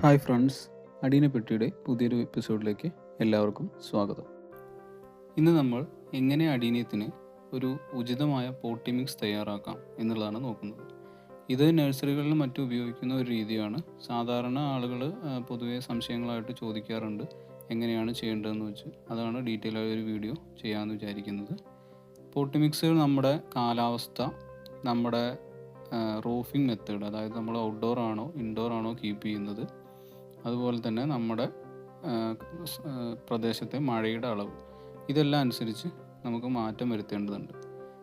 Hi friends, അടീനപ്പെട്ടിയുടെ പുതിയൊരു എപ്പിസോഡിലേക്ക് എല്ലാവർക്കും സ്വാഗതം. ഇന്ന് നമ്മൾ എങ്ങനെ അടീനത്തിന് ഒരു ഉചിതമായ പോട്ടി മിക്സ് തയ്യാറാക്കാം എന്നുള്ളതാണ് നോക്കുന്നത്. ഇത് നഴ്സറികളിലും മറ്റും ഉപയോഗിക്കുന്ന ഒരു രീതിയാണ്. സാധാരണ ആളുകൾ പൊതുവെ സംശയങ്ങളായിട്ട് ചോദിക്കാറുണ്ട് എങ്ങനെയാണ് ചെയ്യേണ്ടതെന്ന് വെച്ച്. അതാണ് ഡീറ്റെയിൽ ആയ ഒരു വീഡിയോ ചെയ്യാമെന്ന് വിചാരിക്കുന്നത്. പോട്ടി മിക്സുകൾ നമ്മുടെ കാലാവസ്ഥ, നമ്മുടെ റൂഫിംഗ് മെത്തേഡ്, അതായത് നമ്മൾ ഔട്ട്ഡോർ ആണോ ഇൻഡോർ ആണോ കീപ്പ് ചെയ്യുന്നത്, അതുപോലെ തന്നെ നമ്മുടെ പ്രദേശത്തെ മഴയുടെ അളവ്, ഇതെല്ലാം അനുസരിച്ച് നമുക്ക് മാറ്റം വരുത്തേണ്ടതുണ്ട്.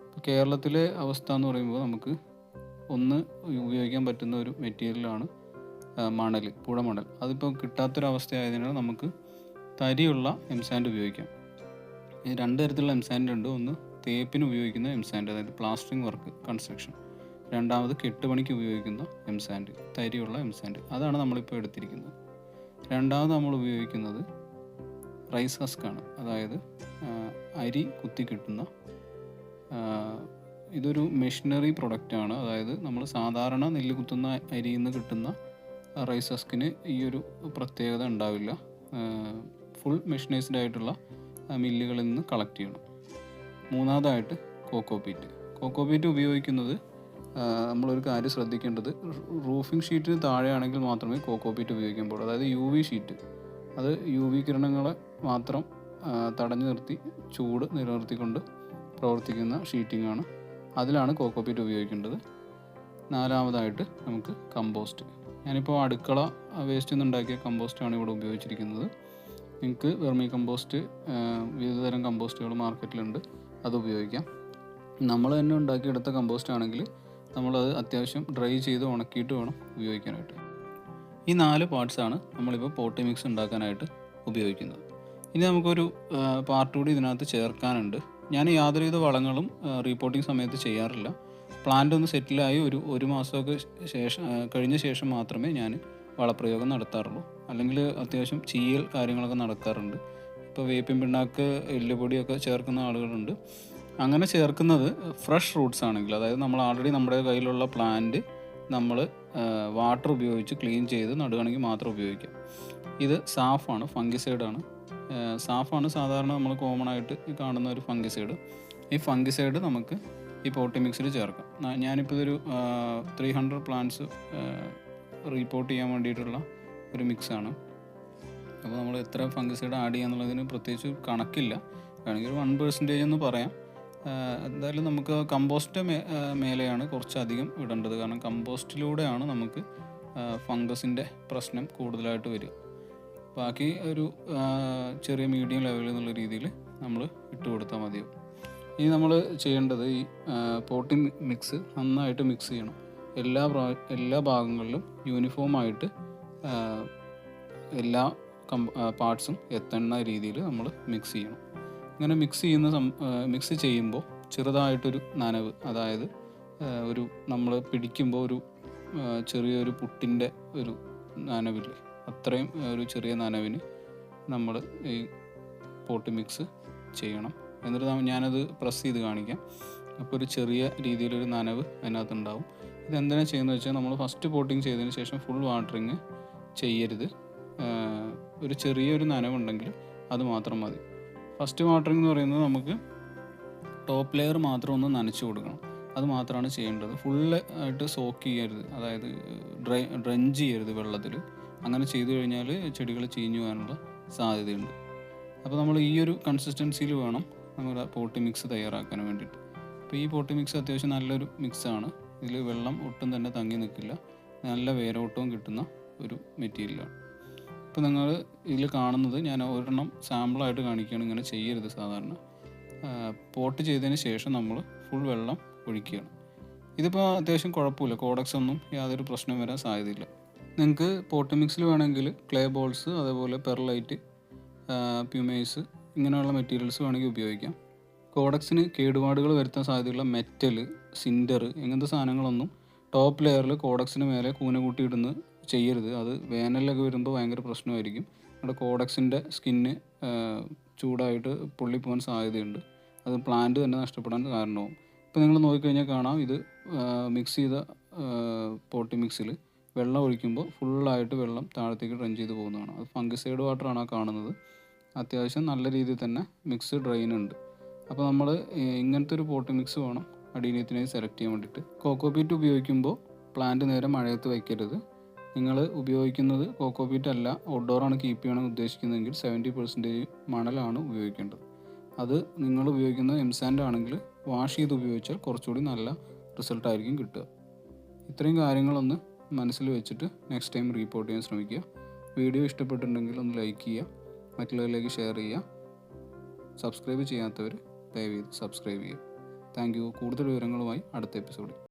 ഇപ്പോൾ കേരളത്തിലെ അവസ്ഥ എന്ന് പറയുമ്പോൾ നമുക്ക് ഒന്ന് ഉപയോഗിക്കാൻ പറ്റുന്ന ഒരു മെറ്റീരിയലാണ് മണൽ, പുഴമണൽ. അതിപ്പോൾ കിട്ടാത്തൊരവസ്ഥയായതിനാൽ നമുക്ക് തരിയുള്ള എംസാൻഡ് ഉപയോഗിക്കാം. ഈ രണ്ട് തരത്തിലുള്ള എംസാൻഡ് ഉണ്ട്. ഒന്ന് തേപ്പിന് ഉപയോഗിക്കുന്ന എംസാൻഡ്, അതായത് പ്ലാസ്റ്ററിങ് വർക്ക് കൺസ്ട്രക്ഷൻ. രണ്ടാമത് കെട്ടുപണിക്ക് ഉപയോഗിക്കുന്ന എംസാൻഡ്, തരിയുള്ള എംസാൻഡ്. അതാണ് നമ്മളിപ്പോൾ എടുത്തിരിക്കുന്നത്. രണ്ടാമത് നമ്മൾ ഉപയോഗിക്കുന്നത് റൈസ് ഹസ്കാണ്, അതായത് അരി കുത്തി കിട്ടുന്ന, ഇതൊരു മെഷീനറി പ്രൊഡക്റ്റാണ്. അതായത് നമ്മൾ സാധാരണ നെല്ല് കുത്തുന്ന അരിയിൽ നിന്ന് കിട്ടുന്ന റൈസ് ഹസ്കിന് ഈ ഒരു പ്രത്യേകത ഉണ്ടാവില്ല. ഫുൾ മെഷീനൈസ്ഡ് ആയിട്ടുള്ള മില്ലുകളിൽ നിന്ന് കളക്ട് ചെയ്യണം. മൂന്നാമതായിട്ട് കോക്കോപീറ്റ് ഉപയോഗിക്കുന്നത്, നമ്മളൊരു കാര്യം ശ്രദ്ധിക്കേണ്ടത്, റൂഫിംഗ് ഷീറ്റിന് താഴെയാണെങ്കിൽ മാത്രമേ കോക്കോപീറ്റ് ഉപയോഗിക്കാൻ പാടുള്ളൂ. അതായത് UV ഷീറ്റ്, അത് UV കിരണങ്ങളെ മാത്രം തടഞ്ഞു നിർത്തി ചൂട് നിലനിർത്തിക്കൊണ്ട് പ്രവർത്തിക്കുന്ന ഷീറ്റിംഗാണ്. അതിലാണ് കോക്കോപീറ്റ് ഉപയോഗിക്കേണ്ടത്. നാലാമതായിട്ട് നമുക്ക് കമ്പോസ്റ്റ്. ഞാനിപ്പോൾ അടുക്കള വേസ്റ്റ് നിന്നുണ്ടാക്കിയ കമ്പോസ്റ്റാണ് ഇവിടെ ഉപയോഗിച്ചിരിക്കുന്നത്. നിങ്ങൾക്ക് വെർമി കമ്പോസ്റ്റ്, വിവിധതരം കമ്പോസ്റ്റുകൾ മാർക്കറ്റിലുണ്ട്, അത് ഉപയോഗിക്കാം. നമ്മൾ തന്നെ ഉണ്ടാക്കിയെടുത്ത കമ്പോസ്റ്റ് ആണെങ്കിൽ നമ്മളത് അത്യാവശ്യം ഡ്രൈ ചെയ്ത് ഉണക്കിയിട്ട് വേണം ഉപയോഗിക്കാനായിട്ട്. ഈ 4 പാർട്സാണ് നമ്മളിപ്പോൾ പോട്ടി മിക്സ് ഉണ്ടാക്കാനായിട്ട് ഉപയോഗിക്കുന്നത്. ഇനി നമുക്കൊരു പാർട്ട് കൂടി ഇതിനകത്ത് ചേർക്കാനുണ്ട്. ഞാൻ യാതൊരുവിധ വളങ്ങളും റീപോർട്ടിംഗ് സമയത്ത് ചെയ്യാറില്ല. പ്ലാന്റ് ഒന്ന് സെറ്റിലായി ഒരു മാസമൊക്കെ കഴിഞ്ഞ ശേഷം മാത്രമേ ഞാൻ വളപ്രയോഗം നടത്താറുള്ളൂ. അല്ലെങ്കിൽ അത്യാവശ്യം ചീയൽ കാര്യങ്ങളൊക്കെ നടക്കാറുണ്ട്. ഇപ്പോൾ വേപ്പിൻ പിണ്ണാക്ക്, എല്ലുപൊടിയൊക്കെ ചേർക്കുന്ന ആളുകളുണ്ട്. അങ്ങനെ ചേർക്കുന്നത് ഫ്രഷ് റൂട്ട്സ് ആണെങ്കിൽ, അതായത് നമ്മൾ ആൾറെഡി നമ്മുടെ കയ്യിലുള്ള പ്ലാന്റ് നമ്മൾ വാട്ടർ ഉപയോഗിച്ച് ക്ലീൻ ചെയ്ത് നടുകയാണെങ്കിൽ മാത്രം ഉപയോഗിക്കാം. ഇത് സാഫാണ്, ഫംഗിസൈഡാണ്. സാഫാണ് സാധാരണ നമ്മൾ കോമൺ ആയിട്ട് കാണുന്ന ഒരു ഫംഗിസൈഡ്. ഈ ഫംഗിസൈഡ് നമുക്ക് ഈ പോട്ടി മിക്സിൽ ചേർക്കാം. ഞാനിപ്പോൾ ഇതൊരു 300 പ്ലാന്റ്സ് റീപോർട്ട് ചെയ്യാൻ വേണ്ടിയിട്ടുള്ള ഒരു മിക്സാണ്. അപ്പോൾ നമ്മൾ എത്ര ഫംഗിസൈഡ് ആഡ് ചെയ്യാന്നുള്ളതിന് പ്രത്യേകിച്ച് കണക്കില്ല. വേണമെങ്കിൽ ഒരു 1% എന്ന് പറയാം. എന്തായാലും നമുക്ക് കമ്പോസ്റ്റ് മേലെയാണ് കുറച്ചധികം ഇടേണ്ടത്. കാരണം കമ്പോസ്റ്റിലൂടെയാണ് നമുക്ക് ഫംഗസിൻ്റെ പ്രശ്നം കൂടുതലായിട്ട് വരിക. ബാക്കി ഒരു ചെറിയ മീഡിയം ലെവലിൽ എന്നുള്ള രീതിയിൽ നമ്മൾ ഇട്ട് കൊടുത്താൽ മതിയാവും. ഇനി നമ്മൾ ചെയ്യേണ്ടത്, ഈ പോട്ടി മിക്സ് നന്നായിട്ട് മിക്സ് ചെയ്യണം. എല്ലാ ഭാഗങ്ങളിലും യൂണിഫോമായിട്ട് എല്ലാ പാർട്സും എത്തുന്ന രീതിയിൽ നമ്മൾ മിക്സ് ചെയ്യണം. ഇങ്ങനെ മിക്സ് ചെയ്യുമ്പോൾ ചെറുതായിട്ടൊരു നനവ്, അതായത് നമ്മൾ പിടിക്കുമ്പോൾ ഒരു ചെറിയൊരു പുട്ടിൻ്റെ ഒരു നനവില്ലേ, അത്രയും ഒരു ചെറിയ നനവിന് നമ്മൾ ഈ പോട്ടി മിക്സ് ചെയ്യണം. എന്നിട്ട് ഞാനത് പ്രസ് ചെയ്ത് കാണിക്കാം. അപ്പോൾ ഒരു ചെറിയ രീതിയിലൊരു നനവ് അതിനകത്തുണ്ടാവും. ഇതെന്തിനാണ് ചെയ്യുന്നത് വെച്ചാൽ, നമ്മൾ ഫസ്റ്റ് പോട്ടിങ് ചെയ്തതിന് ശേഷം ഫുൾ വാട്ടറിങ് ചെയ്യരുത്. ഒരു ചെറിയൊരു നനവുണ്ടെങ്കിൽ അത് മാത്രം മതി. ഫസ്റ്റ് വാട്ടറിങ് എന്ന് പറയുന്നത് നമുക്ക് ടോപ്പ് ലെയർ മാത്രം ഒന്ന് നനച്ച് കൊടുക്കണം. അത് മാത്രമാണ് ചെയ്യേണ്ടത്. ഫുള്ള് ആയിട്ട് സോക്ക് ചെയ്യരുത്, അതായത് ഡ്രഞ്ച് ചെയ്യരുത് വെള്ളത്തിൽ. അങ്ങനെ ചെയ്തു കഴിഞ്ഞാൽ ചെടികൾ ചീഞ്ഞു പോകാനുള്ള സാധ്യതയുണ്ട്. അപ്പോൾ നമ്മൾ ഈ ഒരു കൺസിസ്റ്റൻസിയിൽ വേണം നമ്മുടെ പോട്ടി മിക്സ് തയ്യാറാക്കാൻ വേണ്ടിയിട്ട്. അപ്പോൾ ഈ പോട്ടി മിക്സ് അത്യാവശ്യം നല്ലൊരു മിക്സാണ്. ഇതിൽ വെള്ളം ഒട്ടും തന്നെ തങ്ങി നിൽക്കില്ല. നല്ല വേരോട്ടവും കിട്ടുന്ന ഒരു മെറ്റീരിയലാണ്. ഇപ്പോൾ നിങ്ങൾ ഇതിൽ കാണുന്നത്, ഞാൻ ഒരെണ്ണം സാമ്പിളായിട്ട് കാണിക്കുകയാണ്. ഇങ്ങനെ ചെയ്യരുത്. സാധാരണ പോട്ട് ചെയ്തതിന് ശേഷം നമ്മൾ ഫുൾ വെള്ളം ഒഴിക്കുകയാണ്. ഇതിപ്പോൾ അത്യാവശ്യം കുഴപ്പമില്ല, കോഡക്സ് ഒന്നും യാതൊരു പ്രശ്നം വരാൻ സാധ്യതയില്ല. നിങ്ങൾക്ക് പോട്ടി മിക്സിൽ വേണമെങ്കിൽ ക്ലേ ബോൾസ്, അതേപോലെ പെർലൈറ്റ്, പ്യൂമേസ്, ഇങ്ങനെയുള്ള മെറ്റീരിയൽസ് വേണമെങ്കിൽ ഉപയോഗിക്കാം. കോഡക്സിന് കേടുപാടുകൾ വരുത്താൻ സാധ്യതയുള്ള മെറ്റൽ, സിൻഡർ, ഇങ്ങനത്തെ സാധനങ്ങളൊന്നും ടോപ്പ് ലെയറിൽ കോഡക്സിന് മേലെ കൂന കൂട്ടിയിടുന്ന ചെയ്യരുത്. അത് വേനലിലൊക്കെ വരുമ്പോൾ ഭയങ്കര പ്രശ്നമായിരിക്കും. നമ്മുടെ കോഡക്സിൻ്റെ സ്കിന്ന് ചൂടായിട്ട് പൊള്ളിപ്പോകാൻ സാധ്യതയുണ്ട്. അത് പ്ലാന്റ് തന്നെ നഷ്ടപ്പെടാൻ കാരണമാവും. ഇപ്പോൾ നിങ്ങൾ നോക്കിക്കഴിഞ്ഞാൽ കാണാം, ഇത് മിക്സ് ചെയ്ത പോട്ടി മിക്സിൽ വെള്ളം ഒഴിക്കുമ്പോൾ ഫുള്ളായിട്ട് വെള്ളം താഴത്തേക്ക് ഡ്രെയിൻ ചെയ്ത് പോകുന്നതാണ്. അത് ഫംഗിസൈഡ് വാട്ടറാണ് ആ കാണുന്നത്. അത്യാവശ്യം നല്ല രീതിയിൽ തന്നെ മിക്സ് ഡ്രെയിൻ ഉണ്ട്. അപ്പോൾ നമ്മൾ ഇങ്ങനത്തെ ഒരു പോട്ട് മിക്സ് വേണം അഡീനിയത്തിനായി സെലക്ട് ചെയ്യാൻ വേണ്ടിയിട്ട്. കോക്കോപീറ്റ് ഉപയോഗിക്കുമ്പോൾ പ്ലാന്റ് നേരെ മഴയത്ത് വയ്ക്കരുത്. നിങ്ങൾ ഉപയോഗിക്കുന്നത് കോക്കോപീറ്റ് അല്ല, ഔട്ട്ഡോറാണ് കീപ്പ് ചെയ്യണം ഉദ്ദേശിക്കുന്നതെങ്കിൽ 70% മണലാണ് ഉപയോഗിക്കേണ്ടത്. അത് നിങ്ങൾ ഉപയോഗിക്കുന്നത് എംസാൻഡ് ആണെങ്കിൽ വാഷ് ചെയ്ത് ഉപയോഗിച്ചാൽ കുറച്ചുകൂടി നല്ല റിസൾട്ടായിരിക്കും കിട്ടുക. ഇത്രയും കാര്യങ്ങളൊന്ന് മനസ്സിൽ വെച്ചിട്ട് നെക്സ്റ്റ് ടൈം റീപോർട്ട് ചെയ്യാൻ ശ്രമിക്കുക. വീഡിയോ ഇഷ്ടപ്പെട്ടിട്ടുണ്ടെങ്കിൽ ഒന്ന് ലൈക്ക് ചെയ്യുക, മറ്റുള്ളവരിലേക്ക് ഷെയർ ചെയ്യുക. സബ്സ്ക്രൈബ് ചെയ്യാത്തവർ ദയവേത് സബ്സ്ക്രൈബ് ചെയ്യുക. Thank you. കൂടുതൽ വിവരങ്ങളുമായി അടുത്ത എപ്പിസോഡിൽ.